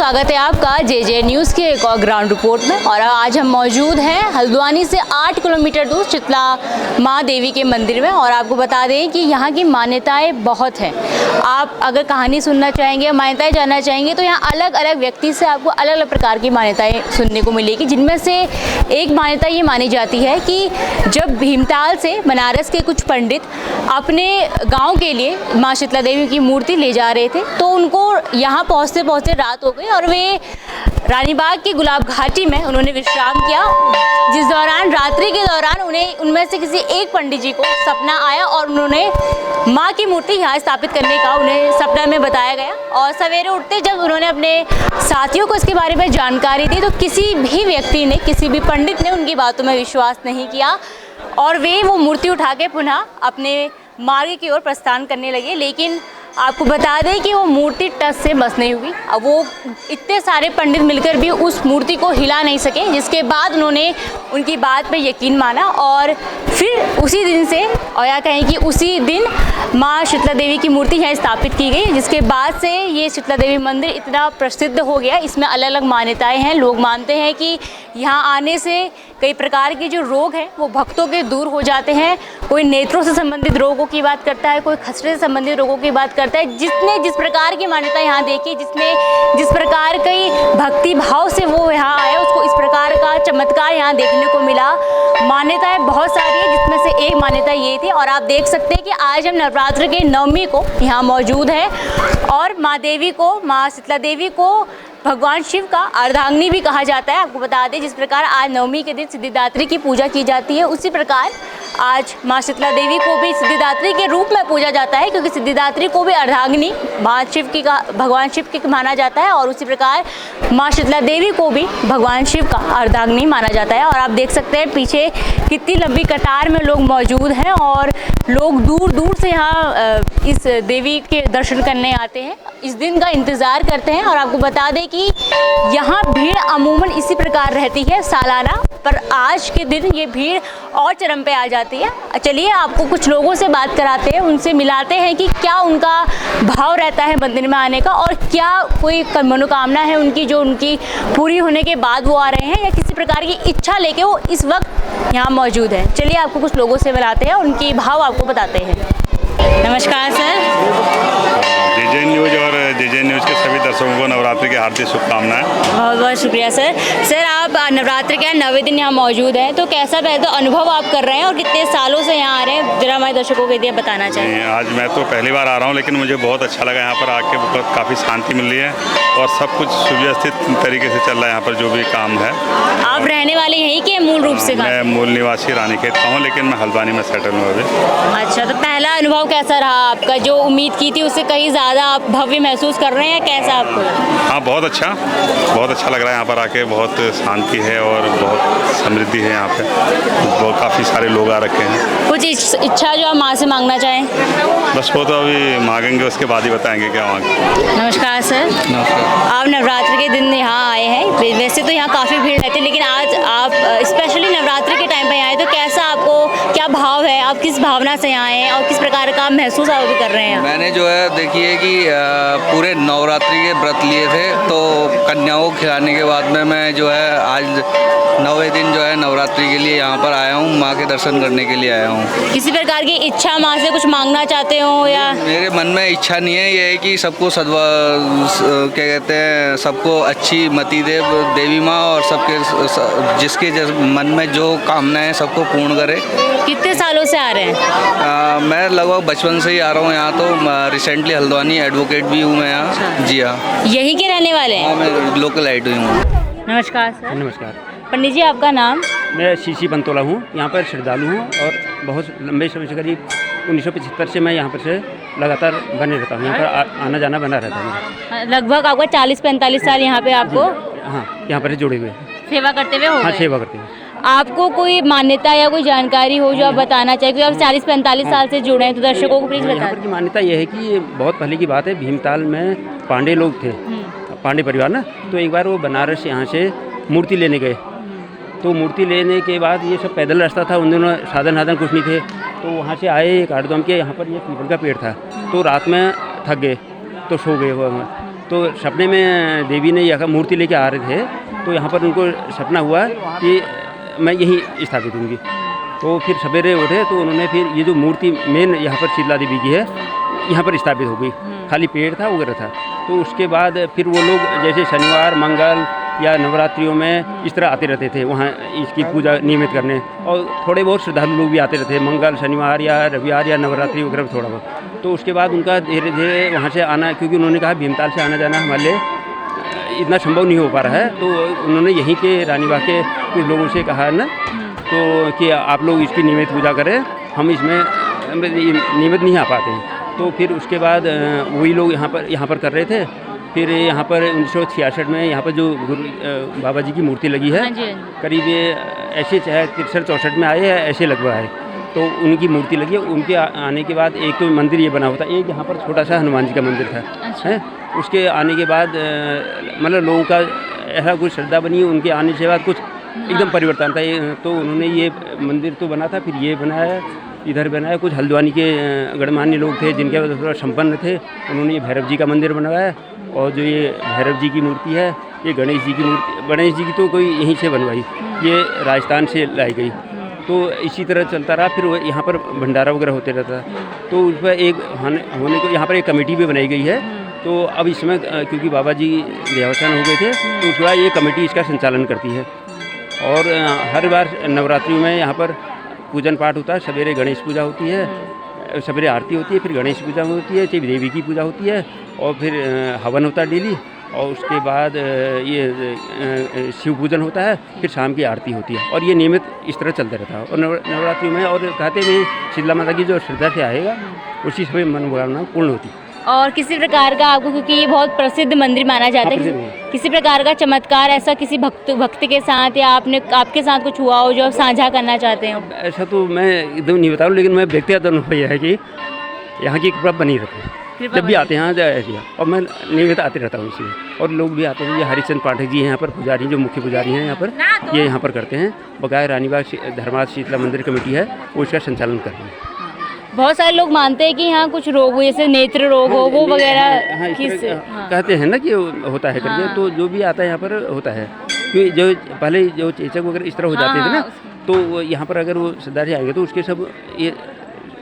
स्वागत है आपका जे न्यूज़ के एक और ग्राउंड रिपोर्ट में। और आज हम मौजूद हैं हल्द्वानी से 8 किलोमीटर दूर शीतला माँ देवी के मंदिर में। और आपको बता दें कि यहाँ की मान्यताएं बहुत हैं। आप अगर कहानी सुनना चाहेंगे, मान्यताएं जानना चाहेंगे तो यहाँ अलग अलग व्यक्ति से आपको अलग अलग प्रकार की मान्यताएं सुनने को मिलेगी, जिनमें से एक मान्यता ये मानी जाती है कि जब भीमताल से बनारस के कुछ पंडित अपने गाँव के लिए माँ शीतला देवी की मूर्ति ले जा रहे थे तो उनको यहाँ पहुँचते पहुँचते रात हो गई और वे रानीबाग की गुलाब घाटी में उन्होंने विश्राम किया, जिस दौरान रात्रि के दौरान उन्हें उनमें से किसी एक पंडित जी को सपना आया और उन्होंने माँ की मूर्ति यहाँ स्थापित करने का उन्हें सपना में बताया गया। और सवेरे उठते जब उन्होंने अपने साथियों को इसके बारे में जानकारी दी तो किसी भी व्यक्ति ने, किसी भी पंडित ने उनकी बातों में विश्वास नहीं किया और वे वो मूर्ति उठा के पुनः अपने मार्ग की ओर प्रस्थान करने लगे। लेकिन आपको बता दें कि वो मूर्ति टस से बस नहीं हुई। अब वो इतने सारे पंडित मिलकर भी उस मूर्ति को हिला नहीं सके, जिसके बाद उन्होंने उनकी बात पे यकीन माना और फिर उसी दिन से, और या कहें कि उसी दिन माँ शीतला देवी की मूर्ति यहाँ स्थापित की गई, जिसके बाद से ये शीतला देवी मंदिर इतना प्रसिद्ध हो गया। इसमें अलग अलग मान्यताएं हैं। लोग मानते हैं कि यहाँ आने से कई प्रकार के जो रोग हैं वो भक्तों के दूर हो जाते हैं। कोई नेत्रों से संबंधित रोगों की बात करता है, कोई खसरे से संबंधित रोगों की बात करता है। जिसने जिस प्रकार की मान्यता यहाँ देखी, जिसने जिस प्रकार की भक्ति भाव से वो यहाँ आया, उसको इस प्रकार का चमत्कार यहाँ देखने को मिला। मान्यताएं बहुत सारी है, जिसमें से एक मान्यता ये थी। और आप देख सकते हैं कि आज हम नवरात्र के नवमी को यहाँ मौजूद हैं और माँ देवी को, माँ शीतला देवी को भगवान शिव का अर्धांगिनी भी कहा जाता है। आपको बता दें जिस प्रकार आज नवमी के दिन सिद्धिदात्री की पूजा की जाती है, उसी प्रकार आज माँ शीतला देवी को भी सिद्धिदात्री के रूप में पूजा जाता है, क्योंकि सिद्धिदात्री को भी अर्धांगिनी माँ शिव की का, भगवान शिव की माना जाता है। और उसी प्रकार माँ शीतला देवी को भी भगवान शिव का अर्धांगिनी माना जाता है। और आप देख सकते हैं पीछे कितनी लंबी कतार में लोग मौजूद हैं और लोग दूर दूर से यहाँ इस देवी के दर्शन करने आते हैं, इस दिन का इंतज़ार करते हैं। और आपको बता दें कि यहाँ भीड़ अमूमन इसी प्रकार रहती है सालाना, पर आज के दिन ये भीड़ और चरम पे आ जाती है। चलिए आपको कुछ लोगों से बात कराते हैं, उनसे मिलाते हैं कि क्या उनका भाव रहता है मंदिर में आने का और क्या कोई मनोकामना है उनकी जो उनकी पूरी होने के बाद वो आ रहे हैं, या किसी प्रकार की इच्छा लेके वो इस वक्त यहाँ मौजूद है। चलिए आपको कुछ लोगों से मिलाते हैं, उनकी भाव आपको बताते हैं। नमस्कार सर। जे न्यूज़ और जे न्यूज़ के सभी दर्शकों को नवरात्रि की हार्दिक शुभकामनाएं। बहुत बहुत शुक्रिया सर। सर आप नवरात्र के 9वें दिन यहाँ मौजूद हैं, तो कैसा पहले तो अनुभव आप कर रहे हैं और कितने सालों से यहाँ आ रहे हैं, जरा हमारे दर्शकों के लिए बताना चाहिए। आज मैं तो पहली बार आ रहा हूँ, लेकिन मुझे बहुत अच्छा लगा यहाँ पर आके। बहुत काफ़ी शांति मिल रही है और सब कुछ सुव्यवस्थित तरीके से चल रहा है यहाँ पर जो भी काम है। आप रहने वाले यहीं के मूल रूप से? मैं मूल निवासी रानीखेत का हूँ, लेकिन मैं हल्द्वानी में सेटल हूँ अभी। अच्छा, तो पहला अनुभव कैसा रहा आपका? जो उम्मीद की थी उससे कहीं ज़्यादा आप भव्य महसूस कर रहे हैं, कैसा आपको? हाँ, बहुत अच्छा लग रहा है यहाँ पर आके। बहुत शांति है और बहुत समृद्धि है यहाँ पे। बहुत काफ़ी सारे लोग आ रखे हैं। कुछ इच्छा जो आप माँ से मांगना चाहें? बस वो तो अभी मांगेंगे, उसके बाद ही बताएंगे क्या मांगे। नमस्कार सर। नमस्कार। आप नवरात्र के दिन यहाँ आए हैं, वैसे तो यहाँ काफ़ी भीड़ रहती है, लेकिन आज आप स्पेशली नवरात्र के टाइम पर यहाँ आए, तो कैसा आपको, क्या भाव है, आप किस भावना से यहाँ आए हैं और किस प्रकार का महसूस आप भी कर रहे हैं? मैंने जो है देखिए कि पूरे नवरात्रि के व्रत लिए थे, तो कन्याओं को खिलाने के बाद में मैं जो है आज 9वें दिन जो है नवरात्रि के लिए यहाँ पर आया हूँ, माँ के दर्शन करने के लिए आया हूँ। किसी प्रकार की इच्छा माँ से कुछ मांगना चाहते हो या? मेरे मन में इच्छा नहीं है, ये है कि सबको क्या कहते हैं, सबको अच्छी मति दे देवी माँ और सबके जिसके मन में जो कामना है सबको पूर्ण करे। कितने सालों से आ रहे हैं? मैं लगभग बचपन से ही आ रहा हूँ यहाँ। तो रिसेंटली हल्द्वानी एडवोकेट भी हूँ मैं यहाँ। जी हाँ। यहीं के रहने वाले हैं? हाँ, मैं लोकल आइट हूँ। नमस्कार सर। नमस्कार। पंडित जी आपका नाम? मैं सीसी बंतोला हूँ, यहाँ पर श्रद्धालु हूँ और बहुत लंबे समय से, करीब 1975 से मैं यहाँ पर से लगातार बने रहता हूँ। यहाँ पर आना जाना बना रहता है। लगभग आपका 40-45 साल यहाँ पे आपको? हाँ, यहाँ पर जुड़े हुए हैं। सेवा करते हुए हो गए? हाँ, सेवा करते हुए। आपको कोई मान्यता या कोई जानकारी हो जो आप बताना चाहिए, क्योंकि आप 40-45 साल से जुड़े हैं, तो दर्शकों को प्लीज़ बताएं। यहाँ पर की मान्यता यह है कि ये बहुत पहले की बात है। भीमताल में पांडे लोग थे, पांडे परिवार ना, तो एक बार वो बनारस यहाँ से मूर्ति लेने गए। तो मूर्ति लेने के बाद ये सब पैदल रास्ता था, उन दिनों साधन कुछ नहीं थे, तो वहाँ से आए काठगोदाम के, यहाँ पर ये पीपल का पेड़ था, तो रात में थक गए तो सो गए वो। तो सपने में देवी ने यहाँ मूर्ति लेके आ रहे थे, तो यहाँ पर उनको सपना हुआ कि मैं यहीं स्थापित होंगी। तो फिर सवेरे उठे तो उन्होंने फिर ये जो मूर्ति मेन यहाँ पर शीतला देवी की है यहाँ पर स्थापित हो गई। खाली पेड़ था वगैरह था। तो उसके बाद फिर वो लोग जैसे शनिवार मंगल या नवरात्रियों में इस तरह आते रहते थे वहाँ इसकी पूजा नियमित करने, और थोड़े बहुत श्रद्धालु लोग भी आते रहते मंगल शनिवार या रविवार या नवरात्रि वगैरह थोड़ा बहुत। तो उसके बाद उनका धीरे धीरे वहाँ से आना, क्योंकि उन्होंने कहा भीमताल से आना जाना हमारे लिए इतना संभव नहीं हो पा रहा है, तो उन्होंने यहीं के रानीबाग के कुछ लोगों से कहा ना तो कि आप लोग इसकी नियमित पूजा करें, हम इसमें नियमित नहीं आ पाते हैं। तो फिर उसके बाद वही लोग यहाँ पर कर रहे थे। फिर यहाँ पर 1966 में यहाँ पर जो गुरु बाबा जी की मूर्ति लगी है, करीब ऐसे चाहे 63-64 में आए हैं ऐसे लगवा है, तो उनकी मूर्ति लगी है। उनके आने के बाद एक तो मंदिर ये बना हुआ था, एक यहाँ पर छोटा सा हनुमान जी का मंदिर था। अच्छा। है उसके आने के बाद मतलब लोगों का ऐसा कुछ श्रद्धा बनी, उनके आने से बाद कुछ एकदम परिवर्तन था। तो उन्होंने ये मंदिर तो बना था, फिर ये बनाया, इधर बनाया। कुछ हल्द्वानी के गणमान्य लोग थे जिनके थोड़ा संपन्न थे, उन्होंने ये भैरव जी का मंदिर बनवाया। और जो ये भैरव जी की मूर्ति है, ये गणेश जी की मूर्ति, गणेश जी की तो कोई यहीं से बनवाई, ये राजस्थान से लाई गई। तो इसी तरह चलता रहा। फिर यहाँ पर भंडारा वगैरह होते रहता। तो उस पर एक होने को यहाँ पर एक कमेटी भी बनाई गई है। तो अब इसमें क्योंकि बाबा जी देहावसान हो गए थे, तो उसके बाद ये कमेटी इसका संचालन करती है। और हर बार नवरात्रि में यहाँ पर पूजन पाठ होता है। सवेरे गणेश पूजा होती है, सवेरे आरती होती है, फिर गणेश पूजा होती है, फिर देवी की पूजा होती है, और फिर हवन होता है डेली। और उसके बाद ये शिव पूजन होता है, फिर शाम की आरती होती है। और ये नियमित इस तरह चलता रहता है। और नवरात्रि में और कहते हैं शीतला माता की जो श्रद्धा से आएगा उसी सभी मनोकामना पूर्ण होती है। और किसी प्रकार का आपको, क्योंकि ये बहुत प्रसिद्ध मंदिर माना जाता है, किसी प्रकार का चमत्कार ऐसा किसी भक्त के साथ या आपके साथ कुछ हुआ हो जो आप साझा करना चाहते हो? ऐसा तो मैं एकदम नहीं बताऊँ, लेकिन मैं व्यक्तिगत अनुभव यह है कि यहाँ की कृपा बनी रहती है। जब भी आते हैं यहाँ ऐसे, और मैं नियमित आते रहता हूँ इसलिए। और लोग भी आते हैं। ये हरिचंद पाठक जी हैं यहाँ पर पुजारी, जो मुख्य पुजारी हैं यहाँ पर, ये यहाँ पर करते हैं। बकाया रानीबाग धर्मार्थ शीतला मंदिर कमेटी है, वो इसका संचालन कर रही है। बहुत सारे लोग मानते हैं कि यहाँ कुछ रोग हो, जैसे नेत्र रोग हो, वो वगैरह कहते हैं ना कि होता है करके। तो जो भी आता है यहाँ पर होता है, क्योंकि जो पहले जो चेचक वगैरह इस तरह हो जाते थे ना, तो यहाँ पर अगर वो श्रद्धा से आएंगे तो उसके सब ये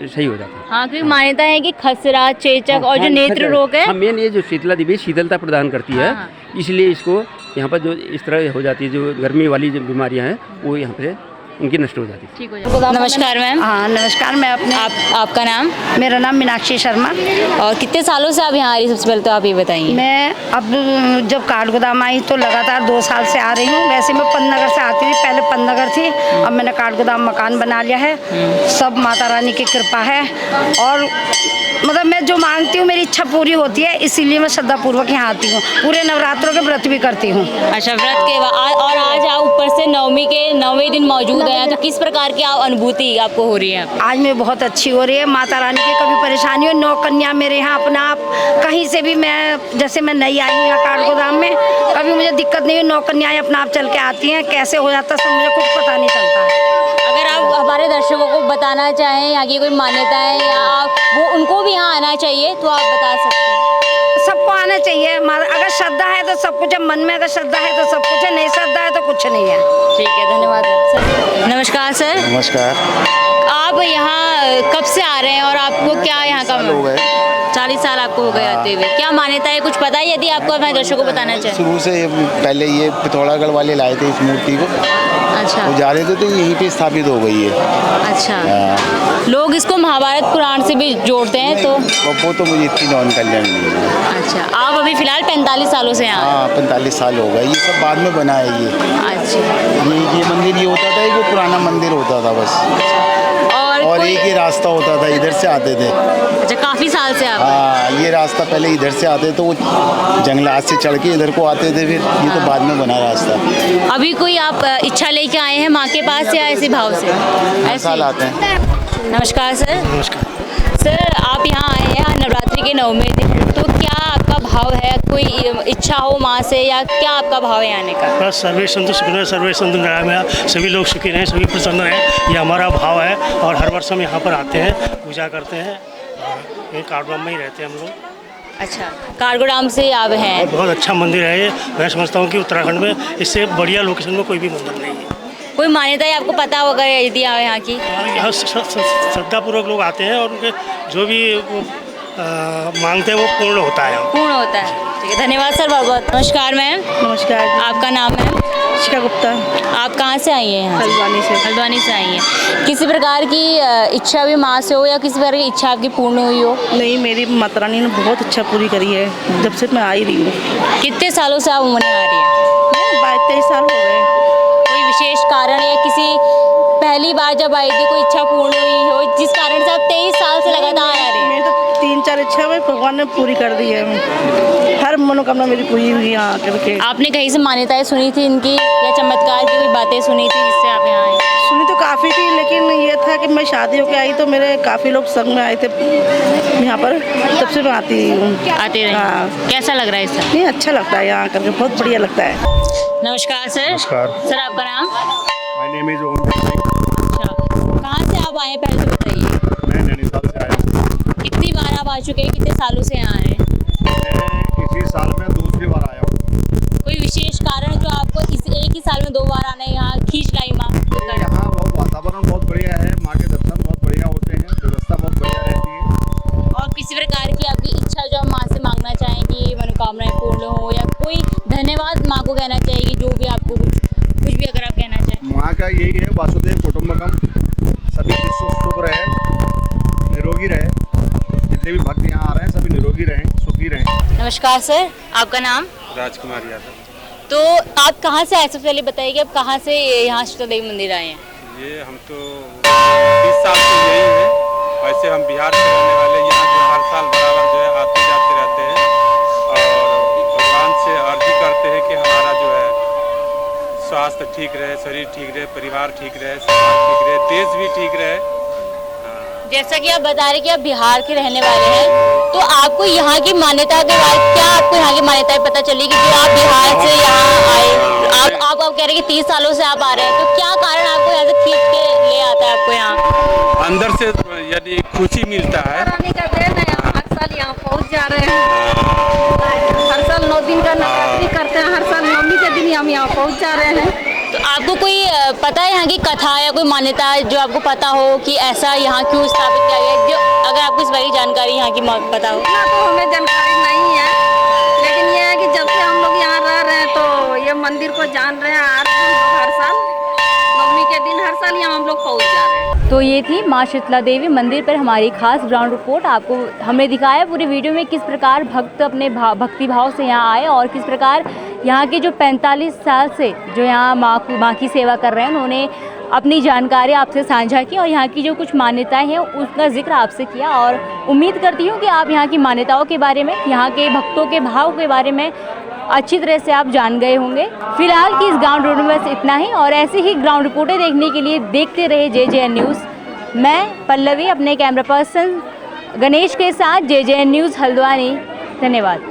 सही हो जाता है। हाँ, क्योंकि मान्यता है कि खसरा, चेचक और जो नेत्र रोग है, मेन ये जो शीतला देवी शीतलता प्रदान करती है, इसलिए इसको यहाँ पर जो इस तरह हो जाती है, जो गर्मी वाली जो बीमारियाँ हैं वो यहाँ पे उनकी नष्ट हो जाती है। ठीक हो जाती है। नमस्कार मैम। हाँ नमस्कार। मैं अपने आपका नाम? मेरा नाम मीनाक्षी शर्मा। और कितने सालों से आप यहाँ आ रही? सबसे पहले तो आप ये बताइए। मैं अब जब काठगोदाम आई तो लगातार 2 साल से आ रही हूँ। वैसे मैं पन्नगर से आती थी, पहले पन्नगर थी, अब मैंने काठगोदाम मकान बना लिया है। सब माता रानी की कृपा है। और मतलब मैं जो मांगती हूँ मेरी इच्छा पूरी होती है, इसीलिए मैं श्रद्धापूर्वक यहाँ आती हूँ। पूरे नवरात्रों के व्रत भी करती हूँ। अच्छा, व्रत के और आज आप ऊपर से नवमी के 9वें दिन मौजूद हैं, तो किस प्रकार की अनुभूति आपको हो रही है? आज में बहुत अच्छी हो रही है। माता रानी की कभी परेशानी हो, 9 कन्या मेरे यहाँ अपना आप कहीं से भी, मैं जैसे मैं नई आई हूँ यहाँ काठगोदाम में, कभी मुझे दिक्कत नहीं हुई। 9 कन्याएं अपना आप चल के आती हैं। कैसे हो जाता है सब मुझे कुछ पता नहीं चलता है। अगर आप हमारे दर्शकों को बताना चाहें यहाँ की कोई मान्यता है या वो उनको भी यहाँ आना चाहिए, तो आप बता सकते हैं। सबको आना चाहिए। अगर श्रद्धा है तो सब कुछ है, मन में अगर श्रद्धा है तो सब कुछ है, नहीं श्रद्धा है तो कुछ नहीं है। ठीक है, धन्यवाद सर। नमस्कार सर। नमस्कार। आप यहाँ कब से आ रहे हैं और आपको क्या यहाँ का? 40 साल आपको हो गए आते हुए। क्या मान्यता है, कुछ पता है यदि आपको हमारे दर्शकों को बताना चाहें? शुरू से पहले ये पिथौरागढ़ वाले लाए थे इस मूर्ति को। अच्छा। वो जा रहे थे तो यहीं पे स्थापित हो गई है। अच्छा। लोग इसको महाभारत पुराण से भी जोड़ते हैं, तो वो तो मुझे इतनी नॉन कल्याण नहीं है। अच्छा, आप अभी फिलहाल 45 सालों से यहाँ? हाँ 45 साल हो गए। ये सब बाद में बना है ये। अच्छा। ये मंदिर ये होता था, वो पुराना मंदिर होता था बस। और एक ही रास्ता होता था, इधर से आते थे। अच्छा, काफी साल से आप? हाँ, ये रास्ता पहले इधर से आते तो वो जंगलात से चढ़ के इधर को आते थे, फिर ये तो बाद में बना रास्ता। अभी कोई आप इच्छा लेके आए हैं माँ के पास या ऐसे भाव से? हर साल आते हैं। नमस्कार सर। नमस्कार सर, आप यहाँ आए हैं नवरात्रि के 9वें दिन, तो क्या आपका भाव है? कोई इच्छा हो माँ से या क्या आपका भाव है आने का? बस सर्वे संतु सुखिनो सर्वे संतु निरामया, सभी लोग सुखी रहें, सभी प्रसन्न रहें, ये हमारा भाव है। और हर वर्ष हम यहाँ पर आते हैं, पूजा करते हैं। ये काठगोदाम में ही रहते हैं हम लोग। अच्छा, काठगोदाम से आप हैं। और बहुत अच्छा मंदिर है ये। मैं समझता हूँ कि उत्तराखंड में इससे बढ़िया लोकेशन में कोई भी मंदिर नहीं है। कोई मान्यता है आपको पता होगा यदि यहाँ की? और यहाँ श्रद्धापूर्वक लोग आते हैं और उनके जो भी वो मांगते हैं वो पूर्ण होता है। पूर्ण होता है। ठीक है, धन्यवाद सर, बहुत बहुत। नमस्कार मैम। नमस्कार, आपका नाम है? शिखा गुप्ता, आप कहाँ से आई हैं? यहाँ हल्द्वानी से। हल्द्वानी से आई हैं। किसी प्रकार की इच्छा भी माँ से हो या किसी प्रकार की इच्छा आपकी पूर्ण हुई हो? नहीं, मेरी माता रानी ने बहुत अच्छा पूरी करी है जब से मैं आई रही हूँ। कितने सालों से आप उमरने आ रही हैं? 22-23 साल हो गए। कोई विशेष कारण या किसी पहली बार जब आई थी कोई इच्छा पूर्ण हुई हो जिस कारण से आप 23 साल से लगातार आ रहे हैं? मेरी तो 3-4 इच्छा में भगवान ने पूरी कर दी है। हर मनोकामना मेरी पूरी हुई यहाँ करके। आपने कहीं से मान्यताएं सुनी थी इनकी या चमत्कार की कोई बातें सुनी थी जिससे आप यहाँ आए? सुनी तो काफ़ी थी, लेकिन ये था कि मैं शादी होकर आई तो मेरे काफ़ी लोग संग में आए थे यहाँ पर, तब से मैं आती हूँ। आते रहे। हाँ। कैसा लग रहा है इससे? नहीं, अच्छा लगता है यहाँ करके, बहुत बढ़िया लगता है। नमस्कार सर। नमस्कार। सर आपका नाम? माय नेम इज ओम सिंह। अच्छा, कहाँ से आप आए हैं पहले तो बताइए? मैं नैनीताल से आया हूँ। कितनी बार आप आ चुके हैं, कितने सालों से यहाँ आ रहे हैं? मैं इसी साल में दूसरी बार आया हूँ। कोई विशेष कारण जो आपको इस एक ही साल में 2 बार आना है यहाँ खींच लाई माँ? यहाँ बहुत वातावरण बहुत बढ़िया है, माँ के दर्शन बहुत बढ़िया होते हैं, व्यवस्था बहुत बढ़िया रहती है। और किसी प्रकार की आपकी इच्छा जो आप माँ से मांगना चाहेंगी, मनोकामनाएं पूर्ण हो या कोई धन्यवाद माँ को कहना चाहेगी, जो भी आपको कुछ भी अगर आप कहना चाहें? माँ का यही है, वासुदेव कुटुंबकम, सभी शुभ रहे, निरोगी रहे। जितने भी भक्त यहाँ आ रहे हैं सभी निरोगी रहें, सुखी रहें। नमस्कार सर, आपका नाम? राजकुमार यादव। तो आप कहाँ से आए, सबसे पहले बताइए कि आप कहाँ से यहाँ शीतला देवी मंदिर आए हैं? ये हम तो 20 साल से यही है। वैसे हम बिहार से रहने वाले, यहाँ जो हर साल बराबर जो है आते जाते रहते हैं और भगवान से अर्जी करते हैं कि हमारा जो है स्वास्थ्य ठीक रहे, शरीर ठीक रहे, परिवार ठीक रहे, समाज ठीक रहे, देश भी ठीक रहे। जैसा कि आप बता रहे कि आप बिहार के रहने वाले हैं, तो आपको यहाँ की मान्यता के बाद क्या आपको यहाँ की मान्यताएं पता चली कि जो आप बिहार से यहाँ आए? आप कह रहे हैं कि 30 सालों से आप आ रहे हैं, तो क्या कारण आपको यहाँ से खींच के ले आता है आपको यहाँ? अंदर से यदि खुशी मिलता है। हर साल यहाँ पहुँच जा रहे हैं, हर साल 9 दिन का नवरात्रि करते हैं, हर साल 9वीं के दिन हम यहाँ पहुँच जा रहे हैं। तो आपको कोई पता है यहाँ की कथा या कोई मान्यता जो आपको पता हो कि ऐसा यहाँ क्यों स्थापित किया गया, जो अगर आपको इस बारे की जानकारी यहाँ की पता हो? इतना तो हमें जानकारी नहीं है, लेकिन ये है कि जब से हम लोग यहाँ रह रहे हैं तो ये मंदिर को जान रहे हैं, आ रहे हैं हम लोग हर साल 9वीं के दिन, हर साल यहाँ हम लोग पहुँच जा रहे हैं। तो ये थी माँ शीतला देवी मंदिर पर हमारी खास ग्राउंड रिपोर्ट। आपको हमने दिखाया पूरी वीडियो में किस प्रकार भक्त अपने भक्ति भाव से यहाँ आए और किस प्रकार यहाँ के जो 45 साल से जो यहाँ माँ की सेवा कर रहे हैं, उन्होंने अपनी जानकारी आपसे साझा की और यहाँ की जो कुछ मान्यताएं हैं उसका जिक्र आपसे किया। और उम्मीद करती हूँ कि आप यहाँ की मान्यताओं के बारे में, यहाँ के भक्तों के भाव के बारे में अच्छी तरह से आप जान गए होंगे। फिलहाल की इस ग्राउंड रिपोर्ट में बस इतना ही, और ऐसी ही ग्राउंड रिपोर्टें देखने के लिए देखते रहे JJN न्यूज़। मैं पल्लवी अपने कैमरा पर्सन गणेश के साथ JJN न्यूज़ हल्द्वानी। धन्यवाद।